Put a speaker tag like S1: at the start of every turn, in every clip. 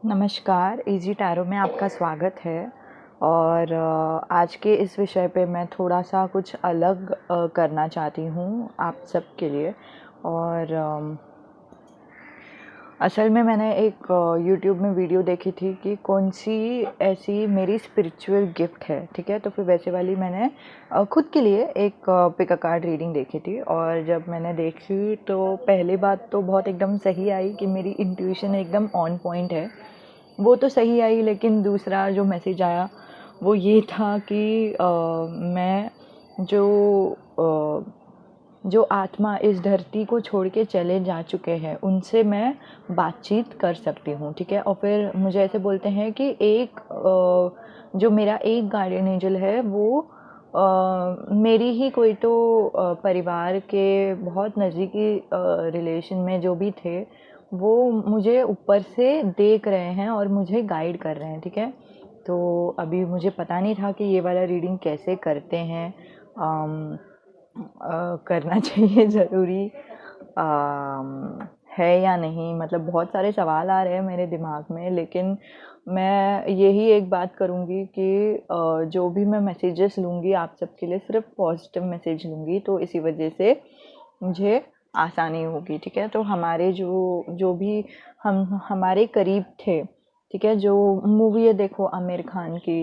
S1: नमस्कार, easy tarot में आपका स्वागत है। और आज के इस विषय पे मैं थोड़ा-सा कुछ अलग करना चाहती हूँ आप सबके लिए। और असल में मैंने एक यूट्यूब में वीडियो देखी थी कि कौन-सी ऐसी मेरी स्पिरिचुअल गिफ्ट है, ठीक है? तो फिर वैसे वाली मैंने खुद के लिए एक पिक अ कार्ड रीडिंग देखी थी। और जब मैंने देखी तो पहली बात तो बहुत एकदम सही आई कि मेरी इंट्यूशन एकदम ऑन पॉइंट है, वो तो सही आई। लेकिन दूसरा जो मैसेज आया वो ये था कि मैं जो आत्मा इस धरती को छोड़ के चले जा चुके हैं उनसे मैं बातचीत कर सकती हूँ, ठीक है? और फिर मुझे ऐसे बोलते हैं कि जो मेरा एक गार्डियन एंजल है वो मेरी ही कोई तो परिवार के बहुत नज़दीकी रिलेशन में जो भी थे वो मुझे ऊपर से देख रहे हैं और मुझे गाइड कर रहे हैं, ठीक है? तो अभी मुझे पता नहीं था कि ये वाला रीडिंग कैसे करते हैं। करना चाहिए ज़रूरी है या नहीं, मतलब बहुत सारे सवाल आ रहे हैं मेरे दिमाग में। लेकिन मैं यही एक बात करूँगी कि जो भी मैं मैसेजेस लूँगी आप सबके लिए सिर्फ पॉजिटिव मैसेज लूँगी, तो इसी वजह से मुझे आसानी होगी, ठीक है? तो हमारे जो जो भी हम हमारे करीब थे, ठीक है? जो मूवी है देखो आमिर खान की,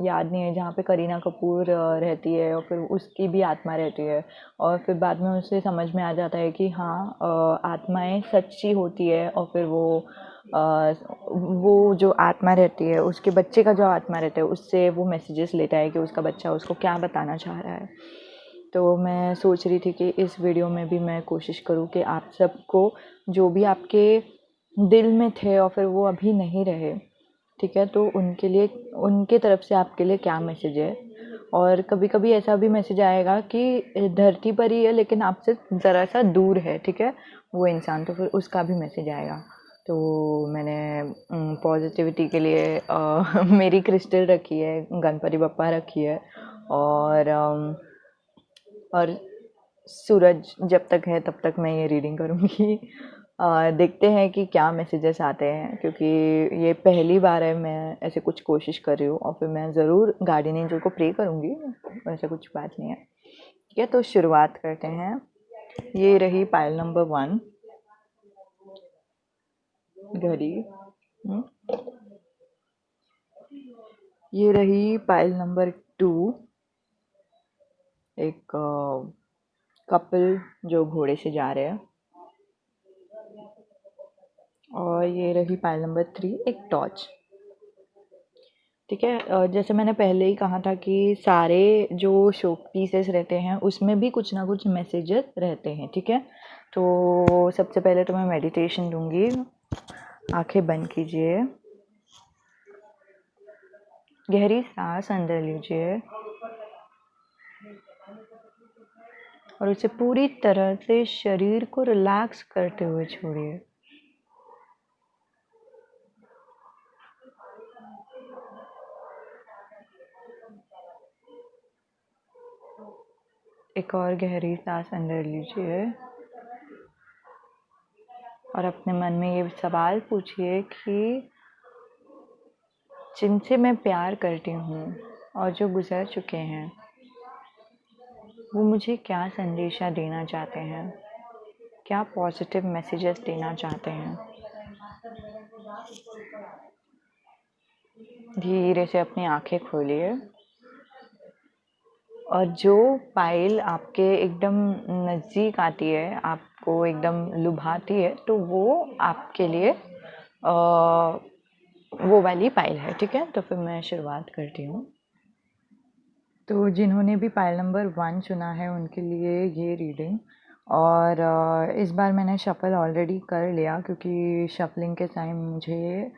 S1: याद नहीं है, जहाँ पे करीना कपूर रहती है और फिर उसकी भी आत्मा रहती है। और फिर बाद में उसे समझ में आ जाता है कि हाँ, आत्माएं सच्ची होती है। और फिर वो जो आत्मा रहती है उसके बच्चे का जो आत्मा रहता है उससे वो मैसेजेस लेता है कि उसका बच्चा उसको क्या बताना चाह रहा है। तो मैं सोच रही थी कि इस वीडियो में भी मैं कोशिश करूँ कि आप सबको जो भी आपके दिल में थे और फिर वो अभी नहीं रहे, ठीक है? तो उनके लिए, उनके तरफ से आपके लिए क्या मैसेज है। और कभी-कभी ऐसा भी मैसेज आएगा कि धरती पर ही है लेकिन आपसे ज़रा-सा दूर है, ठीक है? वो इंसान, तो फिर उसका भी मैसेज आएगा। तो मैंने पॉजिटिविटी के लिए मेरी क्रिस्टल रखी है, गणपति बप्पा रखी है। और और सूरज जब तक है तब तक मैं ये रीडिंग करूँगी। देखते हैं कि क्या मैसेजेस आते हैं, क्योंकि ये पहली बार है मैं ऐसे कुछ कोशिश कर रही हूँ। और फिर मैं ज़रूर गार्डियन एंजल को प्रे करूँगी, ऐसा कुछ बात नहीं है, ठीक है? तो शुरुआत करते हैं। ये रही पाइल नंबर 1 घड़ी। ये रही पाइल नंबर 2, एक कपल जो घोड़े से जा रहे हैं। और ये रही पाइल नंबर 3, एक टॉर्च, ठीक है? जैसे मैंने पहले ही कहा था कि सारे जो शो पीसेस रहते हैं उसमें भी कुछ ना कुछ मैसेजेस रहते हैं, ठीक है? तो सबसे पहले तो मैं मेडिटेशन दूंगी। आंखें बंद कीजिए, गहरी सांस अंदर लीजिए और उसे पूरी तरह से शरीर को रिलैक्स करते हुए छोड़िए। एक और गहरी सांस अंदर लीजिए और अपने मन में ये सवाल पूछिए कि जिनसे मैं प्यार करती हूँ और जो गुजर चुके हैं वो मुझे क्या संदेशा देना चाहते हैं, क्या पॉजिटिव मैसेजेस देना चाहते हैं। धीरे से अपनी आंखें खोलिए और जो पाइल आपके एकदम नज़दीक आती है, आपको एकदम लुभाती है, तो वो आपके लिए वो वाली पाइल है, ठीक है? तो फिर मैं शुरुआत करती हूँ। तो जिन्होंने भी पाइल नंबर 1 चुना है उनके लिए ये रीडिंग। और इस बार मैंने शफल ऑलरेडी कर लिया, क्योंकि शफलिंग के टाइम मुझे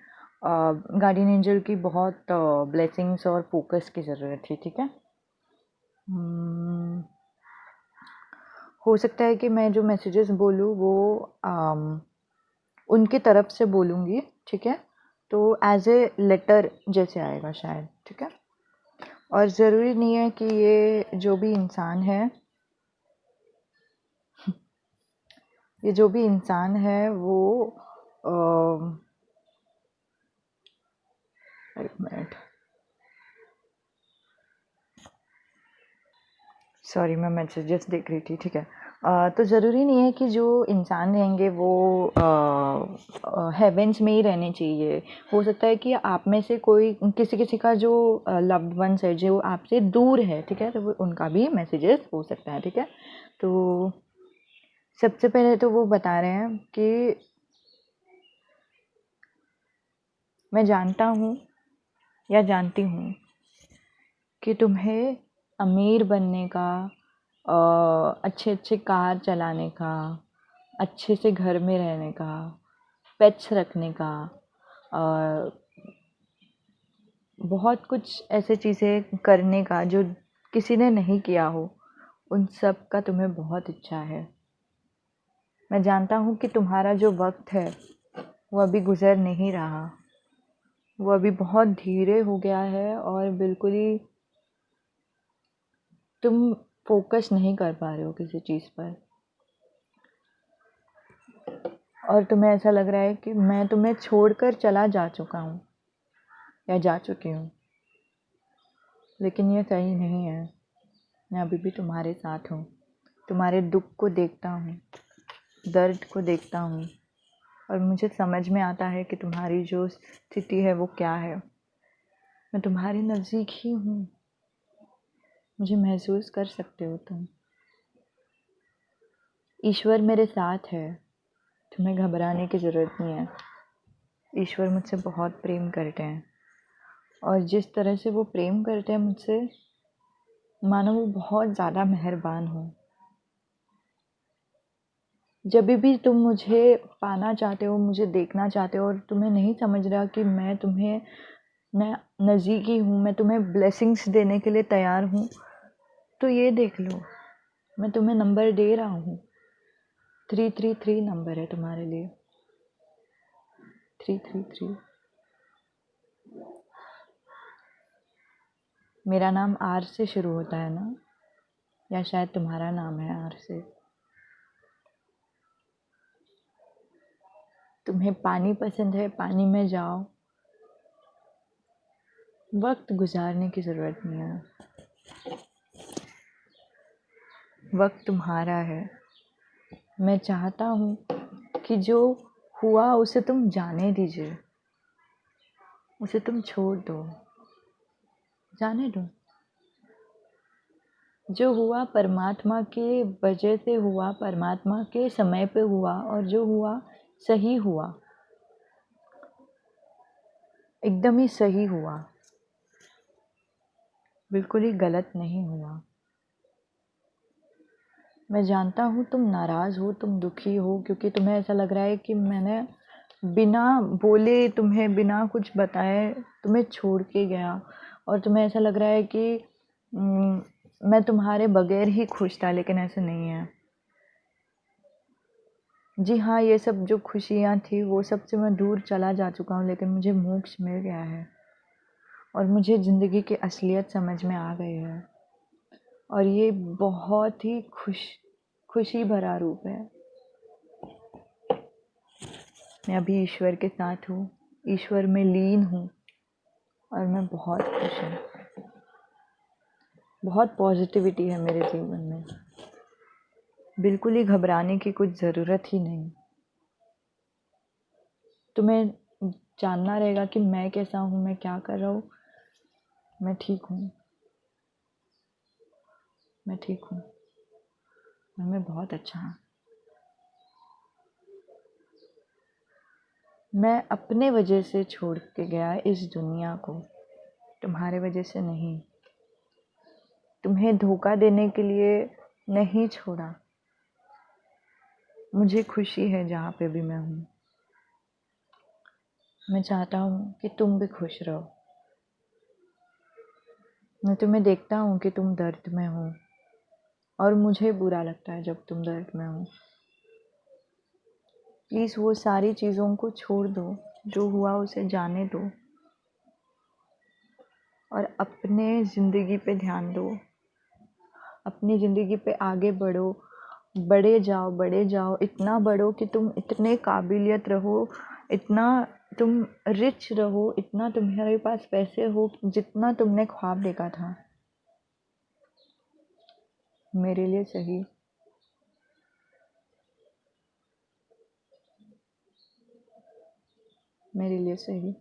S1: गार्डियन एंजल की बहुत ब्लेसिंग्स और फोकस की ज़रूरत थी, ठीक है? हो सकता है कि मैं जो मैसेजेस बोलूँ वो उनकी तरफ से बोलूँगी, ठीक है? तो एज ए लेटर जैसे आएगा शायद, ठीक है? और ज़रूरी नहीं है कि ये जो भी इंसान है वो एक मिनट, सॉरी मैं मैसेजेस देख रही थी, ठीक है। तो ज़रूरी नहीं है कि जो इंसान रहेंगे वो हेवेंस में ही रहने चाहिए। हो सकता है कि आप में से कोई किसी किसी का जो लव्ड वंस है जो आपसे दूर है, ठीक है, तो वो उनका भी मैसेजेस हो सकता है, ठीक है। तो सबसे पहले तो वो बता रहे हैं कि मैं जानता हूँ या जानती हूँ कि तुम्हें अमीर बनने का, अच्छे अच्छे कार चलाने का, अच्छे से घर में रहने का, पेट्स रखने का, बहुत कुछ ऐसे चीज़ें करने का जो किसी ने नहीं किया हो, उन सब का तुम्हें बहुत इच्छा है। मैं जानता हूँ कि तुम्हारा जो वक्त है वो अभी गुज़र नहीं रहा, वो अभी बहुत धीरे हो गया है और बिल्कुल ही तुम फोकस नहीं कर पा रहे हो किसी चीज़ पर, और तुम्हें ऐसा लग रहा है कि मैं तुम्हें छोड़कर चला जा चुका हूँ या जा चुकी हूँ, लेकिन ये सही नहीं है। मैं अभी भी तुम्हारे साथ हूँ, तुम्हारे दुख को देखता हूँ, दर्द को देखता हूँ, और मुझे समझ में आता है कि तुम्हारी जो स्थिति है वो क्या है। मैं तुम्हारे नज़दीक ही हूँ, मुझे महसूस कर सकते हो तुम। ईश्वर मेरे साथ है, तुम्हें घबराने की ज़रूरत नहीं है। ईश्वर मुझसे बहुत प्रेम करते हैं, और जिस तरह से वो प्रेम करते हैं मुझसे, मानो वो बहुत ज़्यादा मेहरबान हो। जब भी तुम मुझे पाना चाहते हो, मुझे देखना चाहते हो, और तुम्हें नहीं समझ रहा कि मैं नज़दीकी हूँ, मैं तुम्हें ब्लेसिंग्स देने के लिए तैयार हूँ, तो ये देख लो, मैं तुम्हें नंबर दे रहा हूँ। 333 नंबर है तुम्हारे लिए, 333। मेरा नाम आर से शुरू होता है ना, या शायद तुम्हारा नाम है आर से। तुम्हें पानी पसंद है, पानी में जाओ, वक्त गुजारने की ज़रूरत नहीं है, वक्त तुम्हारा है। मैं चाहता हूँ कि जो हुआ उसे तुम जाने दीजिए, उसे तुम छोड़ दो, जाने दो। जो हुआ परमात्मा के वजह से हुआ, परमात्मा के समय पे हुआ, और जो हुआ सही हुआ, एकदम ही सही हुआ, बिल्कुल ही गलत नहीं हुआ। मैं जानता हूँ तुम नाराज़ हो, तुम दुखी हो, क्योंकि तुम्हें ऐसा लग रहा है कि मैंने बिना बोले, तुम्हें बिना कुछ बताए तुम्हें छोड़ के गया, और तुम्हें ऐसा लग रहा है कि मैं तुम्हारे बगैर ही खुश था, लेकिन ऐसा नहीं है। जी हाँ, ये सब जो खुशियाँ थी वो सब से मैं दूर चला जा चुका हूँ, लेकिन मुझे मोक्ष मिल गया है, और मुझे ज़िंदगी की असलियत समझ में आ गई है, और ये बहुत ही खुशी भरा रूप है। मैं अभी ईश्वर के साथ हूँ, ईश्वर में लीन हूँ, और मैं बहुत खुश हूँ। बहुत पॉजिटिविटी है मेरे जीवन में, बिल्कुल ही घबराने की कुछ ज़रूरत ही नहीं। तुम्हें जानना रहेगा कि मैं कैसा हूँ, मैं क्या कर रहा हूँ। मैं ठीक हूँ, मैं ठीक हूँ, और मैं बहुत अच्छा हूँ। मैं अपने वजह से छोड़ के गया इस दुनिया को, तुम्हारे वजह से नहीं। तुम्हें धोखा देने के लिए नहीं छोड़ा। मुझे खुशी है जहाँ पे भी मैं हूँ। मैं चाहता हूँ कि तुम भी खुश रहो। मैं तुम्हें देखता हूँ कि तुम दर्द में हो, और मुझे बुरा लगता है जब तुम दर्द में हो। प्लीज़ वो सारी चीज़ों को छोड़ दो, जो हुआ उसे जाने दो, और अपने ज़िंदगी पे ध्यान दो। अपनी ज़िंदगी पे आगे बढ़ो, बढ़े जाओ, इतना बढ़ो कि तुम इतने काबिलियत रहो इतना तुम रिच रहो, इतना तुम्हारे पास पैसे हो जितना तुमने ख्वाब देखा था, मेरे लिए सही, मेरे लिए सही।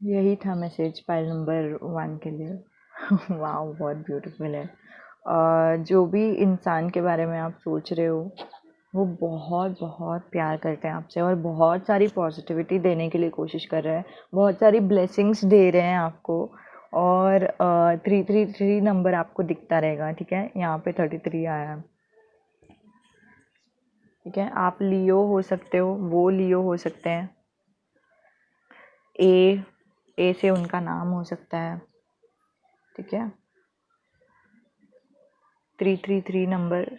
S1: यही था मैसेज पाइल नंबर 1 के लिए। वाह, बहुत ब्यूटीफुल है। जो भी इंसान के बारे में आप सोच रहे हो, वो बहुत बहुत प्यार करते हैं आपसे और बहुत सारी पॉजिटिविटी देने के लिए कोशिश कर रहे हैं, बहुत सारी ब्लेसिंग्स दे रहे हैं आपको। और 333 नंबर आपको दिखता रहेगा, ठीक है, यहाँ पे 33 आया है, ठीक है। आप लियो हो सकते हो, वो लियो हो सकते हैं, ए से उनका नाम हो सकता है, ठीक है। 333 नंबर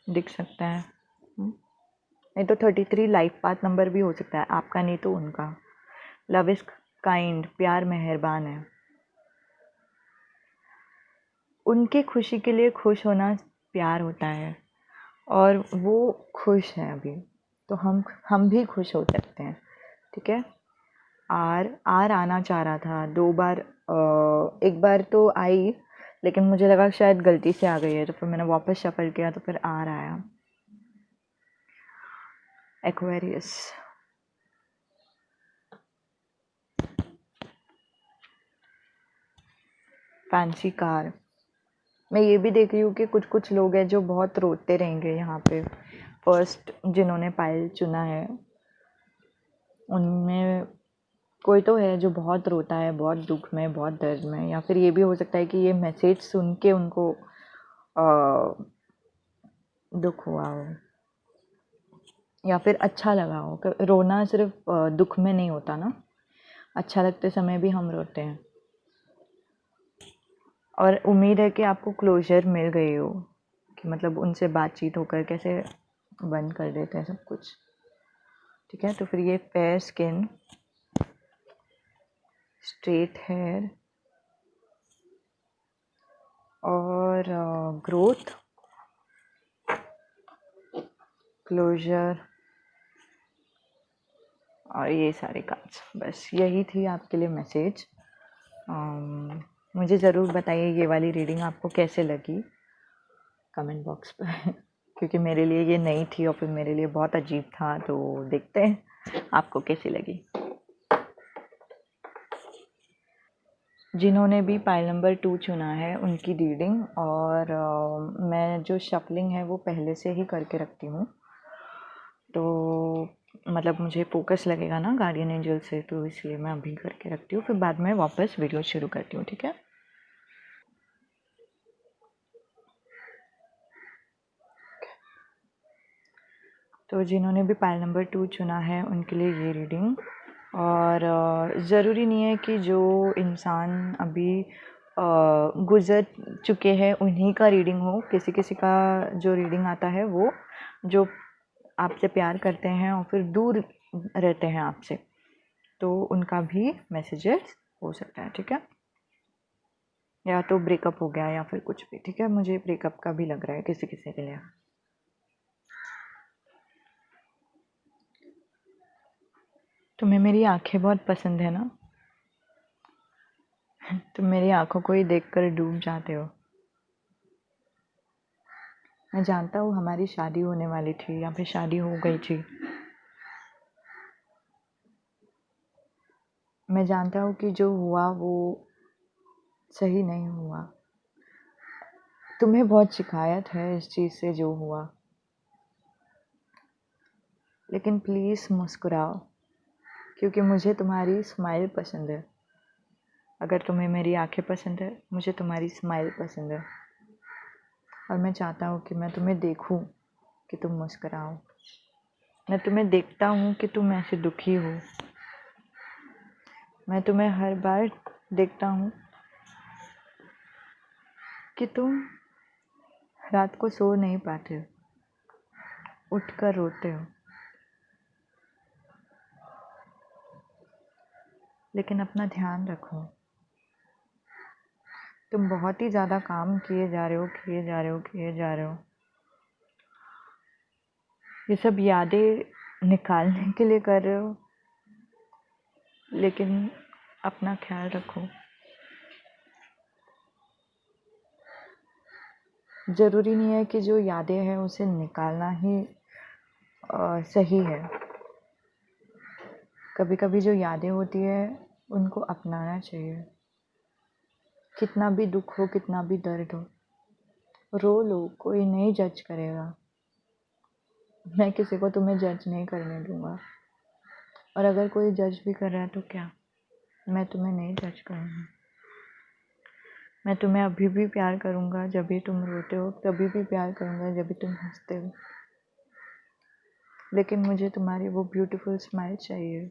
S1: दिख सकता है। नहीं तो 33 लाइफ पाथ नंबर भी हो सकता है, आपका नहीं तो उनका। लव इज काइंड, प्यार मेहरबान है। उनके खुशी के लिए खुश होना प्यार होता है, और वो खुश है अभी, तो हम भी खुश हो सकते हैं, ठीक है। आर आना चाह रहा था 2 बार, एक बार तो आई, लेकिन मुझे लगा शायद गलती से आ गई है, तो फिर मैंने वापस शफल किया तो फिर आर आया। Aquarius, fancy car. मैं ये भी देख रही हूँ कि कुछ कुछ लोग हैं जो बहुत रोते रहेंगे यहाँ पे। फर्स्ट जिन्होंने पायल चुना है उनमें कोई तो है जो बहुत रोता है, बहुत दुख में, बहुत दर्द में, या फिर ये भी हो सकता है कि ये मैसेज सुन के उनको दुख हुआ हो, या फिर अच्छा लगा हो। रोना सिर्फ दुख में नहीं होता ना, अच्छा लगते समय भी हम रोते हैं। और उम्मीद है कि आपको क्लोजर मिल गई हो, कि मतलब उनसे बातचीत होकर कैसे बंद कर देते हैं सब कुछ, ठीक है। तो फिर ये फेयर स्किन, स्ट्रेट हेयर और ग्रोथ, क्लोजर और ये सारे कार्ड्स, बस यही थी आपके लिए मैसेज। मुझे ज़रूर बताइए ये वाली रीडिंग आपको कैसे लगी कमेंट बॉक्स पर। क्योंकि मेरे लिए ये नई थी और फिर मेरे लिए बहुत अजीब था, तो देखते हैं आपको कैसी लगी। जिन्होंने भी पाइल नंबर 2 चुना है उनकी रीडिंग, और मैं जो शफलिंग है वो पहले से ही करके रखती हूँ, तो मतलब मुझे फोकस लगेगा ना गार्डियन एंजल से, तो इसलिए मैं अभी करके रखती हूँ, फिर बाद में वापस वीडियो शुरू करती हूँ, ठीक है। तो जिन्होंने भी पाइल नंबर 2 चुना है उनके लिए ये रीडिंग। और ज़रूरी नहीं है कि जो इंसान अभी गुज़र चुके हैं उन्हीं का रीडिंग हो, किसी किसी का जो रीडिंग आता है वो जो आपसे प्यार करते हैं और फिर दूर रहते हैं आपसे, तो उनका भी मैसेजेस हो सकता है, ठीक है। या तो ब्रेकअप हो गया या फिर कुछ भी, ठीक है। मुझे ब्रेकअप का भी लग रहा है किसी किसी के लिए। तुम्हें मेरी आंखें बहुत पसंद है ना। तुम मेरी आंखों को ही देखकर डूब जाते हो। मैं जानता हूँ हमारी शादी होने वाली थी या फिर शादी हो गई थी। मैं जानता हूँ कि जो हुआ वो सही नहीं हुआ। तुम्हें बहुत शिकायत है इस चीज़ से जो हुआ, लेकिन प्लीज़ मुस्कुराओ, क्योंकि मुझे तुम्हारी स्माइल पसंद है। अगर तुम्हें मेरी आंखें पसंद है, मुझे तुम्हारी स्माइल पसंद है, और मैं चाहता हूँ कि मैं तुम्हें देखूँ कि तुम मुस्कुराओ। मैं तुम्हें देखता हूँ कि तुम ऐसे दुखी हो। मैं तुम्हें हर बार देखता हूँ कि तुम रात को सो नहीं पाते हो, उठकर रोते हो। लेकिन अपना ध्यान रखो, तुम बहुत ही ज़्यादा काम किए जा रहे हो, किए जा रहे हो, किए जा रहे हो। ये सब यादें निकालने के लिए कर रहे हो, लेकिन अपना ख्याल रखो। ज़रूरी नहीं है कि जो यादें हैं उसे निकालना ही सही है। कभी कभी जो यादें होती है उनको अपनाना चाहिए। कितना भी दुख हो, कितना भी दर्द हो, रो लो, कोई नहीं जज करेगा। मैं किसी को तुम्हें जज नहीं करने दूंगा, और अगर कोई जज भी कर रहा है तो क्या, मैं तुम्हें नहीं जज करूँगी। मैं तुम्हें अभी भी प्यार करूँगा जब भी तुम रोते हो, तभी भी प्यार करूँगा जब भी तुम हंसते हो, लेकिन मुझे तुम्हारी वो ब्यूटीफुल स्माइल चाहिए।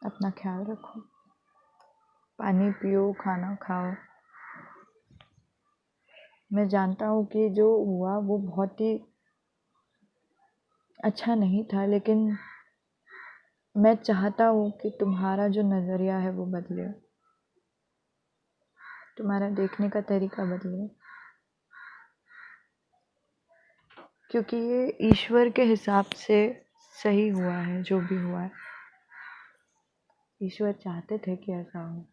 S1: अपना ख्याल रखो, पानी पियो, खाना खाओ। मैं जानता हूँ कि जो हुआ वो बहुत ही अच्छा नहीं था, लेकिन मैं चाहता हूँ कि तुम्हारा जो नज़रिया है वो बदले, तुम्हारा देखने का तरीका बदले, क्योंकि ये ईश्वर के हिसाब से सही हुआ है। जो भी हुआ है, ईश्वर चाहते थे कि ऐसा हो।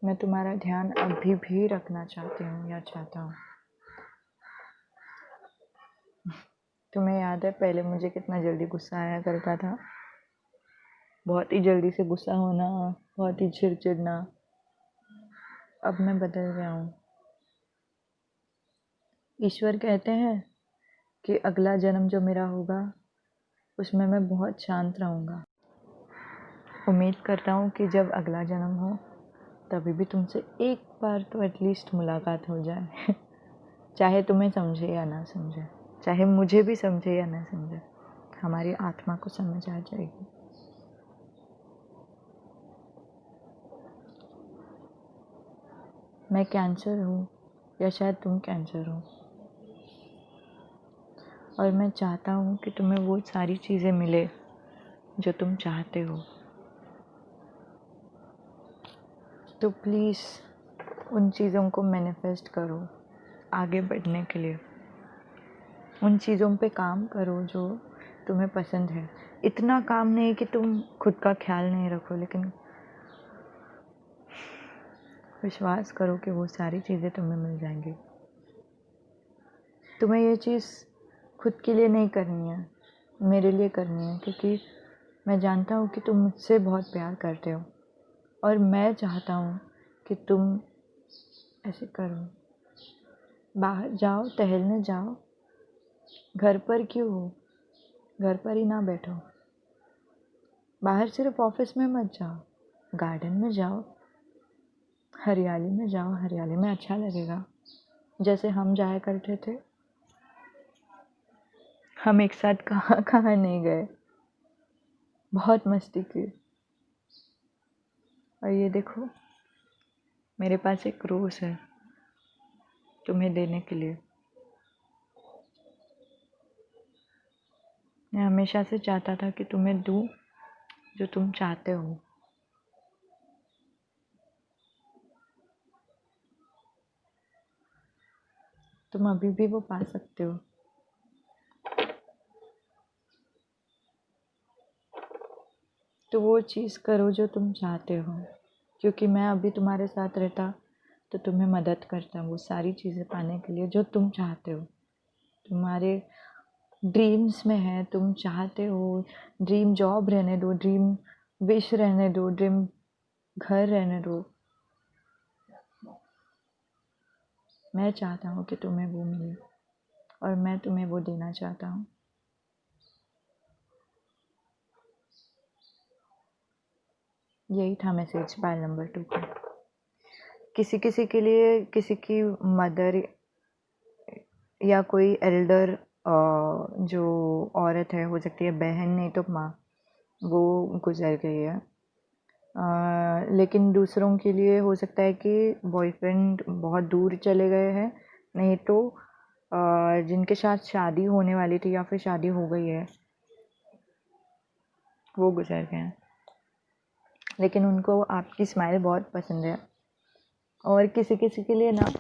S1: मैं तुम्हारा ध्यान अभी भी रखना चाहती हूँ या चाहता हूँ। तुम्हें याद है पहले मुझे कितना जल्दी गुस्सा आया करता था, बहुत ही जल्दी से गुस्सा होना, बहुत ही चिड़चिड़ना। अब मैं बदल गया हूँ। ईश्वर कहते हैं कि अगला जन्म जो मेरा होगा उसमें मैं बहुत शांत रहूँगा। उम्मीद करता हूँ कि जब अगला जन्म हो तभी भी तुमसे एक बार तो एटलीस्ट मुलाकात हो जाए। चाहे तुम्हें समझे या ना समझे, चाहे मुझे भी समझे या ना समझे, हमारी आत्मा को समझ आ जाएगी। मैं कैंसर हूँ या शायद तुम कैंसर हो, और मैं चाहता हूँ कि तुम्हें वो सारी चीज़ें मिले जो तुम चाहते हो। तो प्लीज़ उन चीज़ों को मैनिफेस्ट करो आगे बढ़ने के लिए। उन चीज़ों पे काम करो जो तुम्हें पसंद है। इतना काम नहीं कि तुम खुद का ख्याल नहीं रखो, लेकिन विश्वास करो कि वो सारी चीज़ें तुम्हें मिल जाएंगी। तुम्हें ये चीज़ खुद के लिए नहीं करनी है, मेरे लिए करनी है, क्योंकि मैं जानता हूँ कि तुम मुझसे बहुत प्यार करते हो, और मैं चाहता हूँ कि तुम ऐसे करो। बाहर जाओ, टहलने जाओ। घर पर क्यों हो, घर पर ही ना बैठो। बाहर सिर्फ ऑफिस में मत जाओ, गार्डन में जाओ, हरियाली में जाओ। हरियाली में अच्छा लगेगा, जैसे हम जाया करते थे। हम एक साथ कहाँ कहाँ नहीं गए, बहुत मस्ती की। और ये देखो, मेरे पास एक रोज़ है तुम्हें देने के लिए। मैं हमेशा से चाहता था कि तुम्हें दूँ जो तुम चाहते हो। तुम अभी भी वो पा सकते हो। तो वो चीज़ करो जो तुम चाहते हो, क्योंकि मैं अभी तुम्हारे साथ रहता तो तुम्हें मदद करता वो सारी चीज़ें पाने के लिए जो तुम चाहते हो। तुम्हारे ड्रीम्स में है, तुम चाहते हो। ड्रीम जॉब रहने दो, ड्रीम विश रहने दो, ड्रीम घर रहने दो। मैं चाहता हूँ कि तुम्हें वो मिले, और मैं तुम्हें वो देना चाहता हूँ। यही था मैसेज पायल नंबर 2 का। किसी किसी के लिए, किसी की मदर या कोई एल्डर जो औरत है, हो सकती है बहन नहीं तो माँ, वो गुजर गई है। लेकिन दूसरों के लिए हो सकता है कि बॉयफ्रेंड बहुत दूर चले गए हैं, नहीं तो जिनके साथ शादी होने वाली थी या फिर शादी हो गई है वो गुजर गए हैं। लेकिन उनको आपकी स्माइल बहुत पसंद है। और किसी किसी के लिए ना,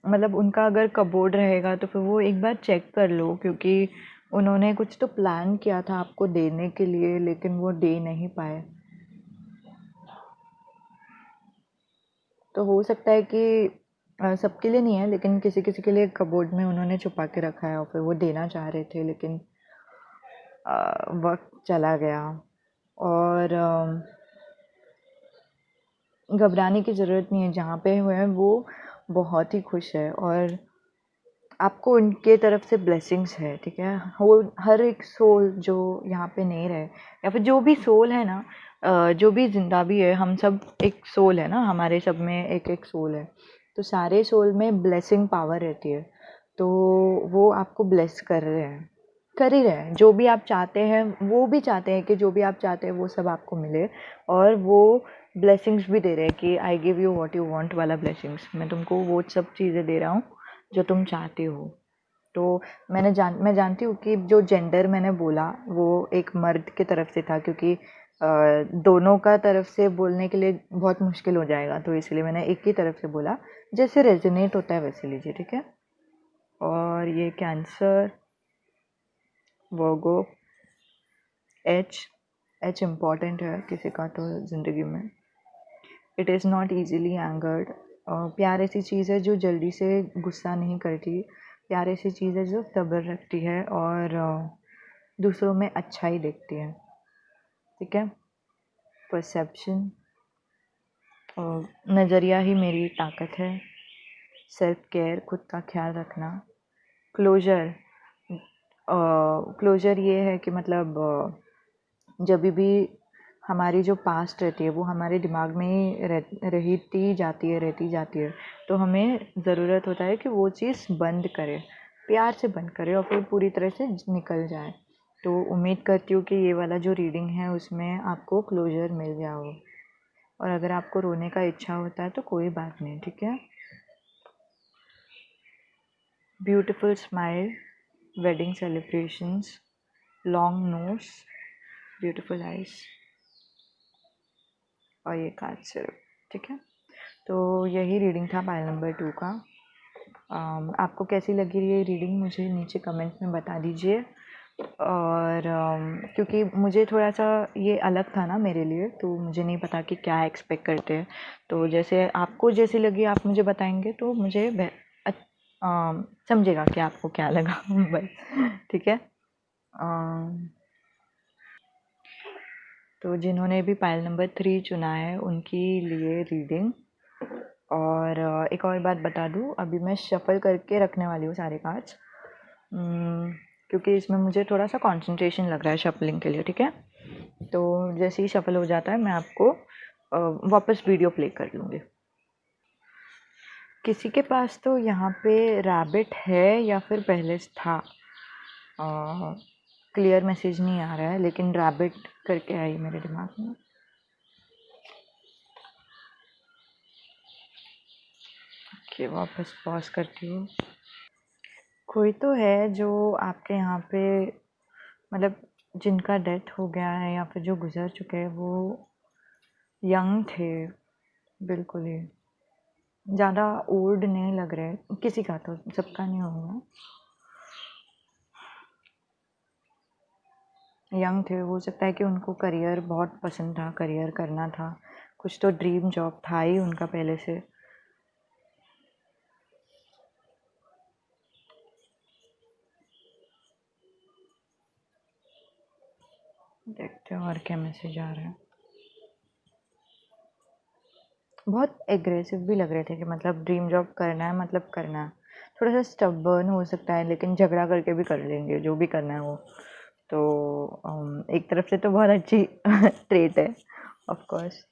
S1: मतलब उनका अगर कपबोर्ड रहेगा तो फिर वो एक बार चेक कर लो, क्योंकि उन्होंने कुछ तो प्लान किया था आपको देने के लिए, लेकिन वो दे नहीं पाए। तो हो सकता है कि सबके लिए नहीं है, लेकिन किसी किसी के लिए कपबोर्ड में उन्होंने छुपा के रखा है और फिर वो देना चाह रहे थे, लेकिन वक्त चला गया। और घबराने की ज़रूरत नहीं है, जहाँ पे हुए हैं वो बहुत ही खुश है और आपको उनके तरफ से ब्लेसिंग्स है, ठीक है। वो हर एक सोल जो यहाँ पे नहीं रहे, या फिर जो भी सोल है ना, जो भी जिंदा भी है, हम सब एक सोल है ना, हमारे सब में एक एक सोल है। तो सारे सोल में ब्लेसिंग पावर रहती है। तो वो आपको ब्लेस कर रहे हैं, कर ही रहे हैं। जो भी आप चाहते हैं वो भी चाहते हैं कि जो भी आप चाहते हैं वो सब आपको मिले, और वो ब्लेसिंग्स भी दे रहे हैं कि I give you what you want वाला ब्लेसिंग्स। मैं तुमको वो सब चीज़ें दे रहा हूँ जो तुम चाहते हो। तो मैं जानती हूँ कि जो जेंडर मैंने बोला वो एक मर्द की तरफ से था, क्योंकि दोनों का तरफ से बोलने के लिए बहुत मुश्किल हो जाएगा, तो इसलिए मैंने एक ही तरफ से बोला। जैसे रेजोनेट होता है वैसे लीजिए, ठीक है। और ये कैंसर, वर्गो, एच। एच इम्पॉर्टेंट है किसी का तो ज़िंदगी में। It is not easily angered. प्यार ऐसी चीज़ है जो जल्दी से गुस्सा नहीं करती। प्यार ऐसी चीज़ है जो सब्र रखती है और दूसरों में अच्छा ही देखती है, ठीक है। परसेप्शन, नज़रिया ही मेरी ताकत है। सेल्फ केयर, खुद का ख्याल रखना। क्लोजर, क्लोजर ये है कि मतलब जब भी हमारी जो पास्ट रहती है वो हमारे दिमाग में ही रहती जाती है। तो हमें ज़रूरत होता है कि वो चीज़ बंद करें, प्यार से बंद करें और फिर पूरी तरह से निकल जाए। तो उम्मीद करती हूँ कि ये वाला जो रीडिंग है उसमें आपको क्लोजर मिल गया हो। और अगर आपको रोने का इच्छा होता है तो कोई बात नहीं, ठीक है। Beautiful smile, wedding celebrations, long nose, beautiful eyes, और ये काज सिर्फ, ठीक है। तो यही रीडिंग था पाइल नंबर 2 का। आपको कैसी लगी ये रीडिंग मुझे नीचे कमेंट में बता दीजिए। और क्योंकि मुझे थोड़ा सा ये अलग था ना मेरे लिए, तो मुझे नहीं पता कि क्या एक्सपेक्ट करते हैं। तो जैसे आपको जैसी लगी आप मुझे बताएंगे तो मुझे समझेगा कि आपको क्या लगा बस, ठीक है। तो जिन्होंने भी पाइल नंबर 3 चुना है उनके लिए रीडिंग। और एक और बात बता दूँ, अभी मैं शफल करके रखने वाली हूँ सारे कार्ड्स, क्योंकि इसमें मुझे थोड़ा सा कंसंट्रेशन लग रहा है शफलिंग के लिए, ठीक है। तो जैसे ही शफल हो जाता है मैं आपको वापस वीडियो प्ले कर लूँगी। किसी के पास तो यहाँ पे रैबिट है या फिर पहले से था, क्लियर मैसेज नहीं आ रहा है, लेकिन रैबिट करके आई मेरे दिमाग में। ओके, वापस पॉज करती हूँ। कोई तो है जो आपके यहाँ पे, मतलब जिनका डेथ हो गया है या फिर जो गुजर चुके हैं, वो यंग थे बिल्कुल ही, ज़्यादा ओल्ड नहीं लग रहे। किसी का तो, सबका नहीं होगा। यंग थे, हो सकता है कि उनको करियर बहुत पसंद था, करियर करना था, कुछ तो ड्रीम जॉब था ही उनका पहले से। देखते हैं और क्या मैसेज आ रहा है। बहुत एग्रेसिव भी लग रहे थे कि मतलब ड्रीम जॉब करना है, मतलब करना है। थोड़ा सा स्टबर्न हो सकता है, लेकिन झगड़ा करके भी कर लेंगे जो भी करना है वो। तो एक तरफ से तो बहुत अच्छी ट्रेट है, ऑफ कोर्स।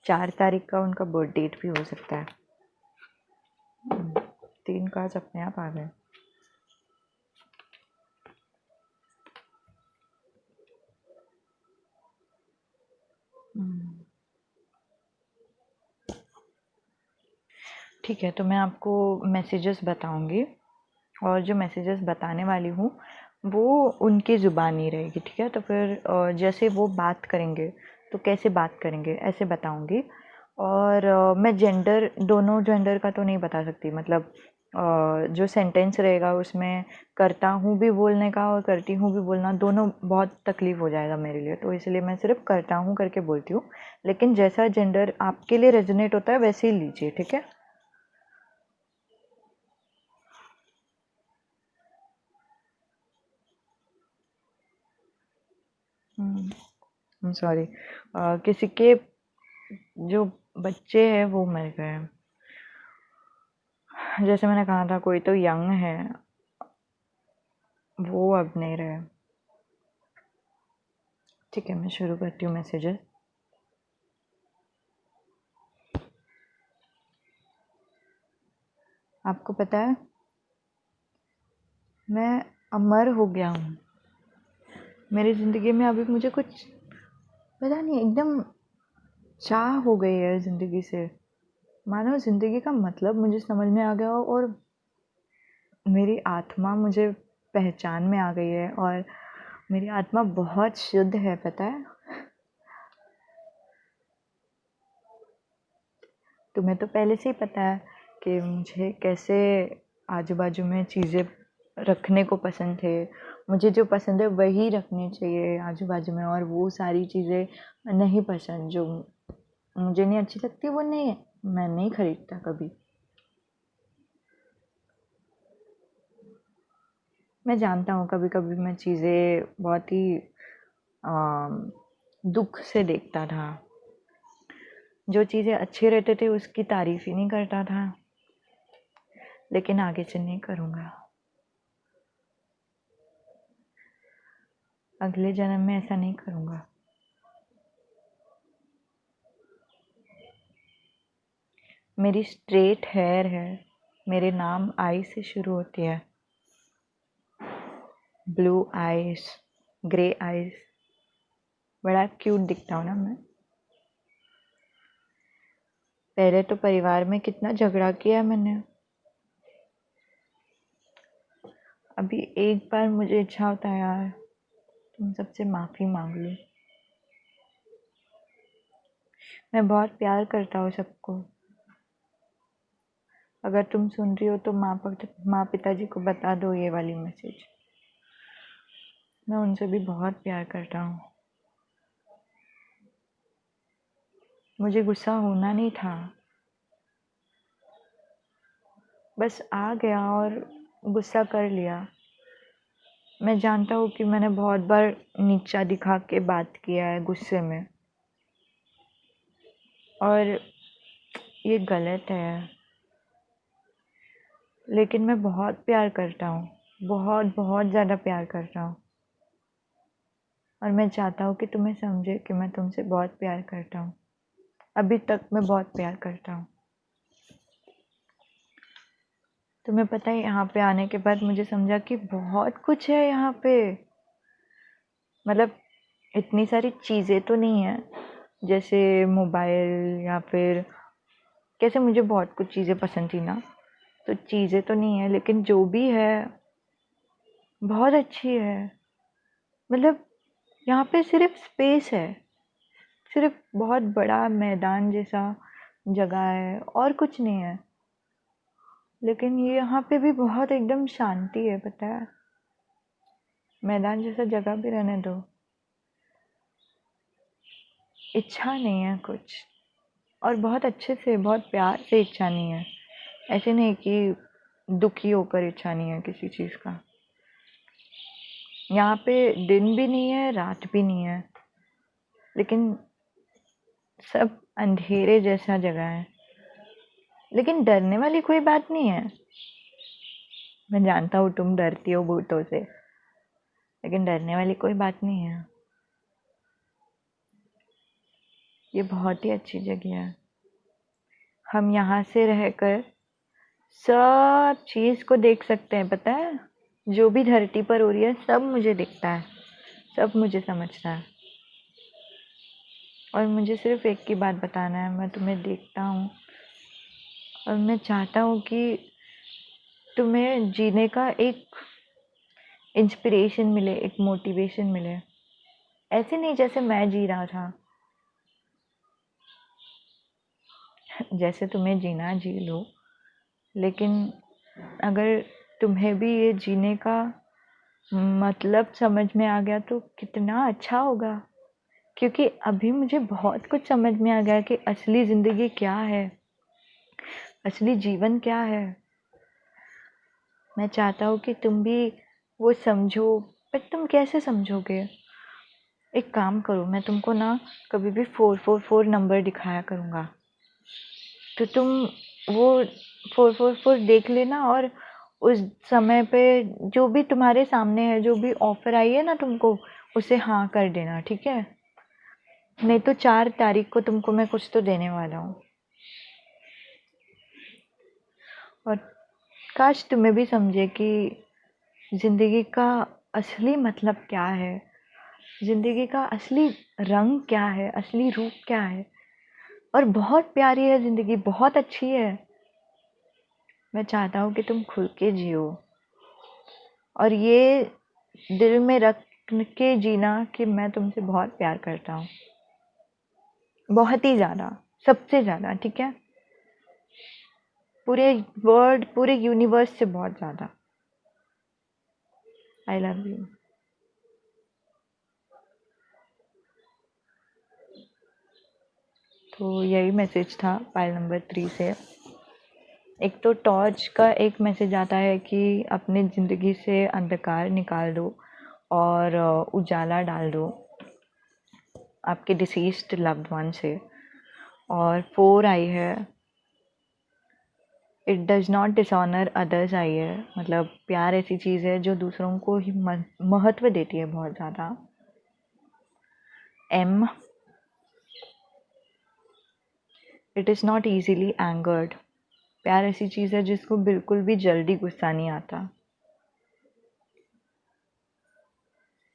S1: 4 तारीख का उनका बर्थ डेट भी हो सकता है। 3 कार्ड्स अपने आप आ गए। ठीक है, तो मैं आपको मैसेजेस बताऊंगी, और जो मैसेजेस बताने वाली हूँ वो उनकी ज़ुबानी रहेगी, ठीक है। तो फिर जैसे वो बात करेंगे तो कैसे बात करेंगे ऐसे बताऊंगी। और मैं जेंडर, दोनों जेंडर का तो नहीं बता सकती, मतलब जो सेंटेंस रहेगा उसमें करता हूँ भी बोलने का और करती हूँ भी बोलना, दोनों बहुत तकलीफ़ हो जाएगा मेरे लिए, तो इसलिए मैं सिर्फ करता हूँ करके बोलती हूँ। लेकिन जैसा जेंडर आपके लिए रेजोनेट होता है वैसे ही लीजिए, ठीक है। सॉरी, किसी के जो बच्चे हैं वो मर गए हैं। जैसे मैंने कहा था, कोई तो यंग है, वो अब नहीं रहे। ठीक है, मैं शुरू करती हूँ मैसेजेस। आपको पता है, मैं अमर हो गया हूँ। मेरी ज़िंदगी में अभी मुझे कुछ पता नहीं, एकदम चाह हो गई है ज़िंदगी से। मानो ज़िंदगी का मतलब मुझे समझ में आ गया हो, और मेरी आत्मा मुझे पहचान में आ गई है, और मेरी आत्मा बहुत शुद्ध है, पता है। तुम्हें तो पहले से ही पता है कि मुझे कैसे आजू बाजू में चीज़ें रखने को पसंद थे। मुझे जो पसंद है वही रखनी चाहिए आजू बाजू में, और वो सारी चीज़ें नहीं पसंद, जो मुझे नहीं अच्छी लगती वो नहीं, मैं नहीं खरीदता कभी। मैं जानता हूँ कभी कभी मैं चीज़ें बहुत ही दुख से देखता था। जो चीज़ें अच्छे रहते थे उसकी तारीफ ही नहीं करता था, लेकिन आगे से नहीं करूँगा। अगले जन्म में ऐसा नहीं करूँगा। मेरी स्ट्रेट हेयर है, मेरे नाम आई से शुरू होती है। ब्लू आइज, ग्रे आइज, बड़ा क्यूट दिखता हूँ ना मैं। पहले तो परिवार में कितना झगड़ा किया मैंने। अभी एक बार मुझे इच्छा होता है यार, तुम सबसे माफ़ी मांग लूँ। मैं बहुत प्यार करता हूँ सबको। अगर तुम सुन रही हो तो माँ पिताजी को बता दो ये वाली मैसेज। मैं उनसे भी बहुत प्यार करता हूँ। मुझे गुस्सा होना नहीं था, बस आ गया और गुस्सा कर लिया। मैं जानता हूँ कि मैंने बहुत बार नीचा दिखा के बात किया है गुस्से में, और ये गलत है। लेकिन मैं बहुत प्यार करता हूँ, बहुत बहुत ज़्यादा प्यार करता हूँ, और मैं चाहता हूँ कि तुम्हें समझे कि मैं तुमसे बहुत प्यार करता हूँ। अभी तक मैं बहुत प्यार करता हूँ। तुम्हें पता है, यहाँ पे आने के बाद मुझे समझा कि बहुत कुछ है यहाँ पे। मतलब इतनी सारी चीज़ें तो नहीं है, जैसे मोबाइल या फिर कैसे मुझे बहुत कुछ चीज़ें पसंद थी ना, तो चीज़ें तो नहीं है, लेकिन जो भी है बहुत अच्छी है। मतलब यहाँ पे सिर्फ स्पेस है, सिर्फ बहुत बड़ा मैदान जैसा जगह है और कुछ नहीं है। लेकिन ये यहाँ पे भी बहुत एकदम शांति है, पता है। मैदान जैसा जगह भी रहने दो, इच्छा नहीं है कुछ, और बहुत अच्छे से बहुत प्यार से इच्छा नहीं है। ऐसे नहीं कि दुखी होकर इच्छा नहीं है किसी चीज़ का। यहाँ पे दिन भी नहीं है रात भी नहीं है, लेकिन सब अंधेरे जैसा जगह है। लेकिन डरने वाली कोई बात नहीं है। मैं जानता हूँ तुम डरती हो भूतों से, लेकिन डरने वाली कोई बात नहीं है। ये बहुत ही अच्छी जगह है। हम यहाँ से रहकर सब चीज़ को देख सकते हैं, पता है। जो भी धरती पर हो रही है सब मुझे दिखता है, सब मुझे समझता है। और मुझे सिर्फ एक की बात बताना है, मैं तुम्हें देखता हूँ और मैं चाहता हूँ कि तुम्हें जीने का एक इंस्पिरेशन मिले, एक मोटिवेशन मिले। ऐसे नहीं जैसे मैं जी रहा था, जैसे तुम्हें जीना जी लो, लेकिन अगर तुम्हें भी ये जीने का मतलब समझ में आ गया तो कितना अच्छा होगा। क्योंकि अभी मुझे बहुत कुछ समझ में आ गया कि असली ज़िंदगी क्या है, असली जीवन क्या है। मैं चाहता हूँ कि तुम भी वो समझो, पर तुम कैसे समझोगे? एक काम करो, मैं तुमको ना कभी भी 444 नंबर दिखाया करूँगा, तो तुम वो 444 देख लेना, और उस समय पे जो भी तुम्हारे सामने है, जो भी ऑफर आई है ना तुमको, उसे हाँ कर देना, ठीक है? नहीं तो 4 तारीख को तुमको मैं कुछ तो देने वाला हूँ। और काश तुम्हें भी समझे कि ज़िंदगी का असली मतलब क्या है, ज़िंदगी का असली रंग क्या है, असली रूप क्या है। और बहुत प्यारी है ज़िंदगी, बहुत अच्छी है। मैं चाहता हूँ कि तुम खुल के जियो, और ये दिल में रख के जीना कि मैं तुमसे बहुत प्यार करता हूँ, बहुत ही ज़्यादा, सबसे ज़्यादा, ठीक है? पूरे वर्ल्ड, पूरे यूनिवर्स से बहुत ज़्यादा। I love you. तो यही मैसेज था पाइल नंबर 3 से। एक तो टॉर्च का एक मैसेज आता है कि अपनी ज़िंदगी से अंधकार निकाल दो और उजाला डाल दो आपके डिसीज्ड लव्ड वन से। और 4 आई है, it does not dishonour others I है, मतलब प्यार ऐसी चीज़ है जो दूसरों को ही महत्व देती है बहुत ज़्यादा। Um, it is not easily angered, प्यार ऐसी चीज़ है जिसको बिल्कुल भी जल्दी गुस्सा नहीं आता।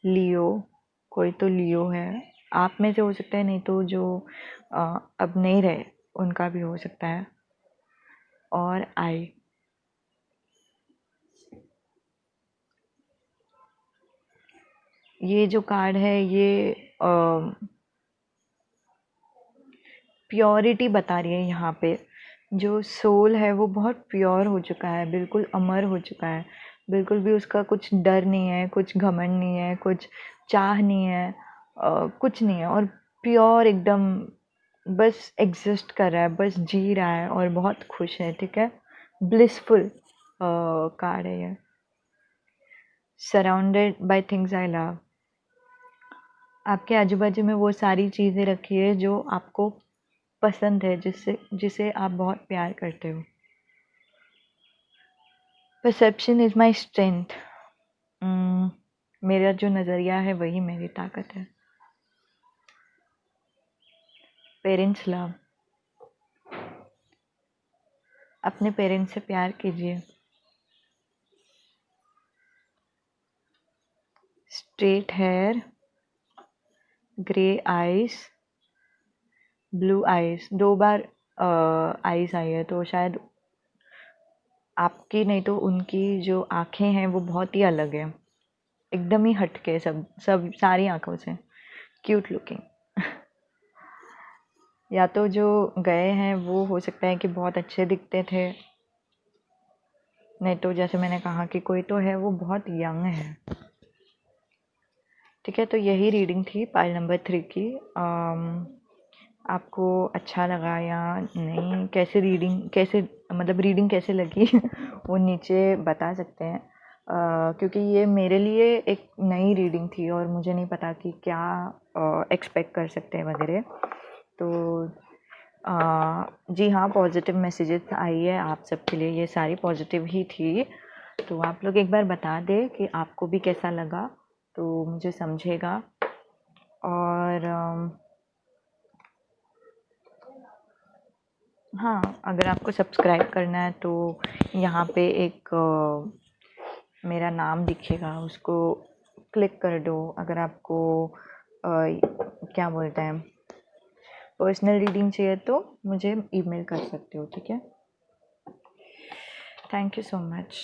S1: लियो, कोई तो लियो है, आप में से हो सकता है, नहीं तो जो अब नहीं रहे उनका भी हो सकता है। और आई, ये जो कार्ड है ये प्योरिटी बता रही है। यहाँ पे जो सोल है वो बहुत प्योर हो चुका है, बिल्कुल अमर हो चुका है, बिल्कुल भी उसका कुछ डर नहीं है, कुछ घमंड नहीं है, कुछ चाह नहीं है, कुछ नहीं है, और प्योर एकदम बस एग्जिस्ट कर रहा है, बस जी रहा है और बहुत खुश है, ठीक है? ब्लिसफुल कार्ड है ये। Surrounded by things I love, आपके आजू बाजू में वो सारी चीज़ें रखी है जो आपको पसंद है, जिसे आप बहुत प्यार करते हो। परसेप्शन इज़ माई स्ट्रेंथ, मेरा जो नज़रिया है वही मेरी ताकत है। पेरेंट्स लव, अपने पेरेंट्स से प्यार कीजिए। Straight hair, grey eyes, blue eyes, 2 बार आइज़ आई है, तो शायद आपकी नहीं तो उनकी जो आँखें हैं वो बहुत ही अलग है, एकदम ही हटके, सब सब सारी आँखों से क्यूट लुकिंग। या तो जो गए हैं वो हो सकता है कि बहुत अच्छे दिखते थे, नहीं तो जैसे मैंने कहा कि कोई तो है वो बहुत यंग है, ठीक है? तो यही रीडिंग थी पाइल नंबर 3 की। आपको अच्छा लगा या नहीं, कैसे रीडिंग, कैसे मतलब रीडिंग कैसे लगी वो नीचे बता सकते हैं, क्योंकि ये मेरे लिए एक नई रीडिंग थी और मुझे नहीं पता कि क्या एक्सपेक्ट कर सकते हैं वगैरह। तो जी हाँ, पॉजिटिव मैसेजेस आई है आप सबके लिए, ये सारी पॉजिटिव ही थी। तो आप लोग एक बार बता दें कि आपको भी कैसा लगा, तो मुझे समझेगा। और हाँ, अगर आपको सब्सक्राइब करना है तो यहाँ पे एक मेरा नाम दिखेगा, उसको क्लिक कर दो। अगर आपको क्या बोलते हैं, पर्सनल रीडिंग चाहिए तो मुझे ईमेल कर सकते हो, ठीक है? Thank you so much.